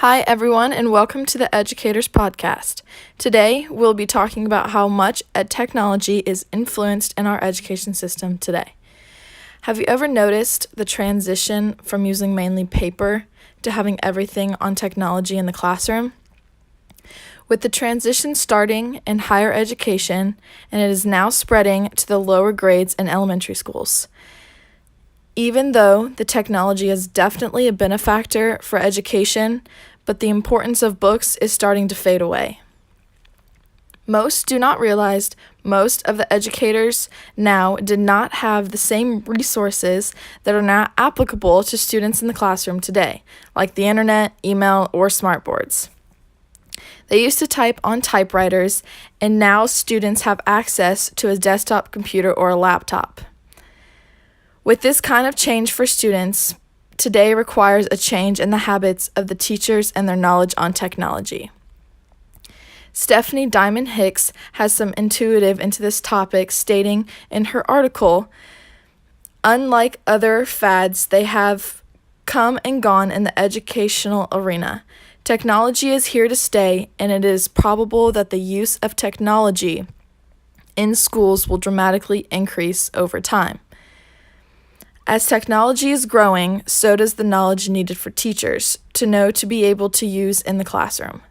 Hi, everyone, and welcome to the Educators Podcast. Today, we'll be talking about how much technology is influenced in our education system today. Have you ever noticed the transition from using mainly paper to having everything on technology in the classroom? With the transition starting in higher education, and it is now spreading to the lower grades in elementary schools. Even though the technology is definitely a benefactor for education, but the importance of books is starting to fade away. Most do not realize most of the educators now did not have the same resources that are now applicable to students in the classroom today, like the internet, email, or smartboards. They used to type on typewriters, and now students have access to a desktop computer or a laptop. With this kind of change for students, today requires a change in the habits of the teachers and their knowledge on technology. Stephanie Diamond Hicks has some intuitive into this topic, stating in her article, unlike other fads, they have come and gone in the educational arena. Technology is here to stay, and it is probable that the use of technology in schools will dramatically increase over time. As technology is growing, so does the knowledge needed for teachers to know to be able to use in the classroom.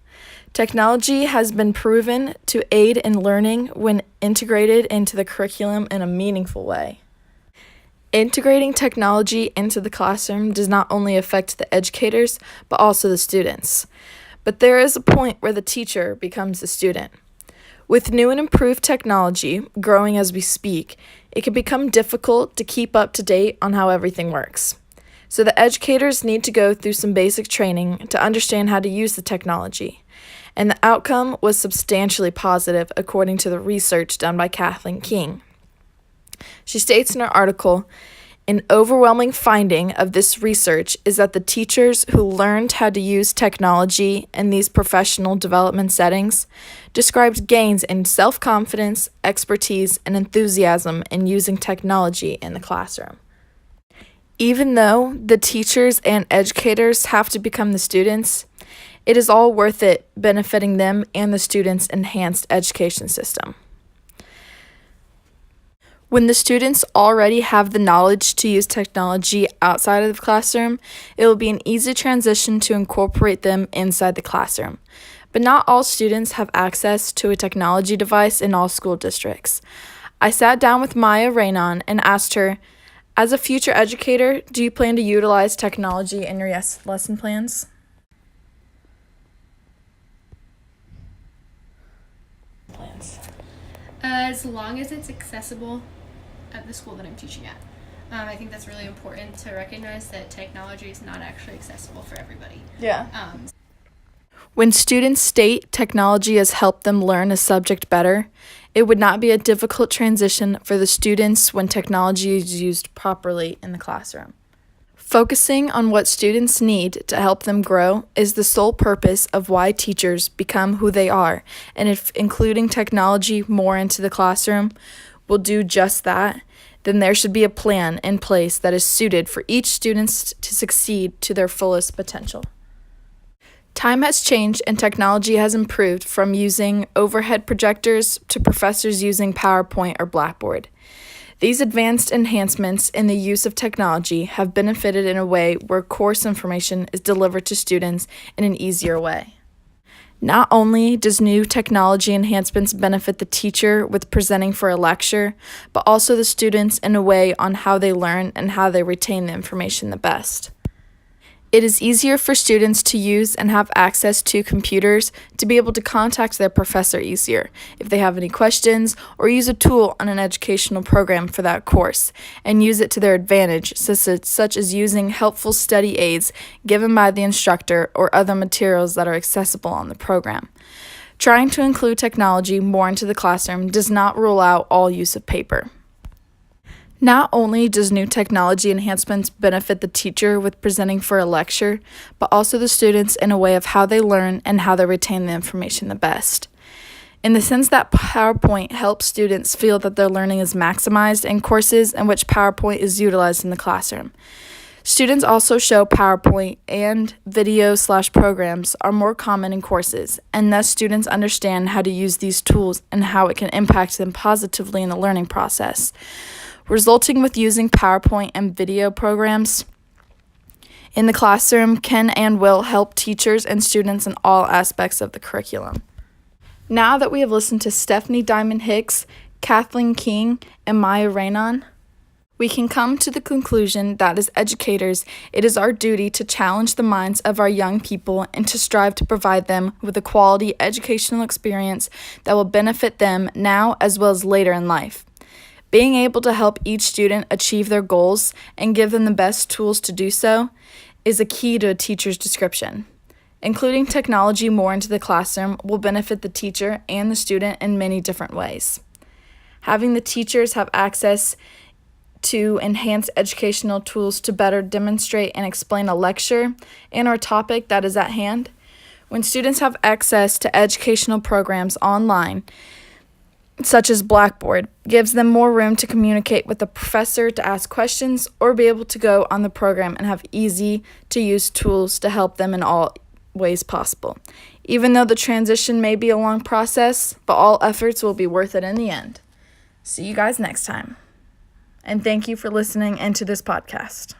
Technology has been proven to aid in learning when integrated into the curriculum in a meaningful way. Integrating technology into the classroom does not only affect the educators, but also the students. But there is a point where the teacher becomes the student. With new and improved technology growing as we speak, it can become difficult to keep up to date on how everything works. So the educators need to go through some basic training to understand how to use the technology. And the outcome was substantially positive according to the research done by Kathleen King. She states in her article, an overwhelming finding of this research is that the teachers who learned how to use technology in these professional development settings described gains in self-confidence, expertise, and enthusiasm in using technology in the classroom. Even though the teachers and educators have to become the students, it is all worth it benefiting them and the students' enhanced education system. When the students already have the knowledge to use technology outside of the classroom, it will be an easy transition to incorporate them inside the classroom. But not all students have access to a technology device in all school districts. I sat down with Maya Raynon and asked her, as a future educator, do you plan to utilize technology in your lesson plans? As long as it's accessible at the school that I'm teaching at. I think that's really important to recognize that technology is not actually accessible for everybody. Yeah. When students state technology has helped them learn a subject better, it would not be a difficult transition for the students when technology is used properly in the classroom. Focusing on what students need to help them grow is the sole purpose of why teachers become who they are, and if including technology more into the classroom will do just that, then there should be a plan in place that is suited for each student to succeed to their fullest potential. Time has changed and technology has improved from using overhead projectors to professors using PowerPoint or Blackboard. These advanced enhancements in the use of technology have benefited in a way where course information is delivered to students in an easier way. Not only does new technology enhancements benefit the teacher with presenting for a lecture, but also the students in a way on how they learn and how they retain the information the best. It is easier for students to use and have access to computers to be able to contact their professor easier if they have any questions or use a tool on an educational program for that course and use it to their advantage, such as using helpful study aids given by the instructor or other materials that are accessible on the program. Trying to include technology more into the classroom does not rule out all use of paper. Not only does new technology enhancements benefit the teacher with presenting for a lecture, but also the students in a way of how they learn and how they retain the information the best. In the sense that PowerPoint helps students feel that their learning is maximized in courses in which PowerPoint is utilized in the classroom. Students also show PowerPoint and video/programs are more common in courses, and thus students understand how to use these tools and how it can impact them positively in the learning process, resulting with using PowerPoint and video programs in the classroom can and will help teachers and students in all aspects of the curriculum. Now that we have listened to Stephanie Diamond Hicks, Kathleen King, and Maya Raynon, we can come to the conclusion that as educators, it is our duty to challenge the minds of our young people and to strive to provide them with a quality educational experience that will benefit them now as well as later in life. Being able to help each student achieve their goals and give them the best tools to do so is a key to a teacher's description. Including technology more into the classroom will benefit the teacher and the student in many different ways. Having the teachers have access to enhance educational tools to better demonstrate and explain a lecture and/or topic that is at hand. When students have access to educational programs online, such as Blackboard, gives them more room to communicate with the professor, to ask questions, or be able to go on the program and have easy-to-use tools to help them in all ways possible. Even though the transition may be a long process, but all efforts will be worth it in the end. See you guys next time. And thank you for listening into this podcast.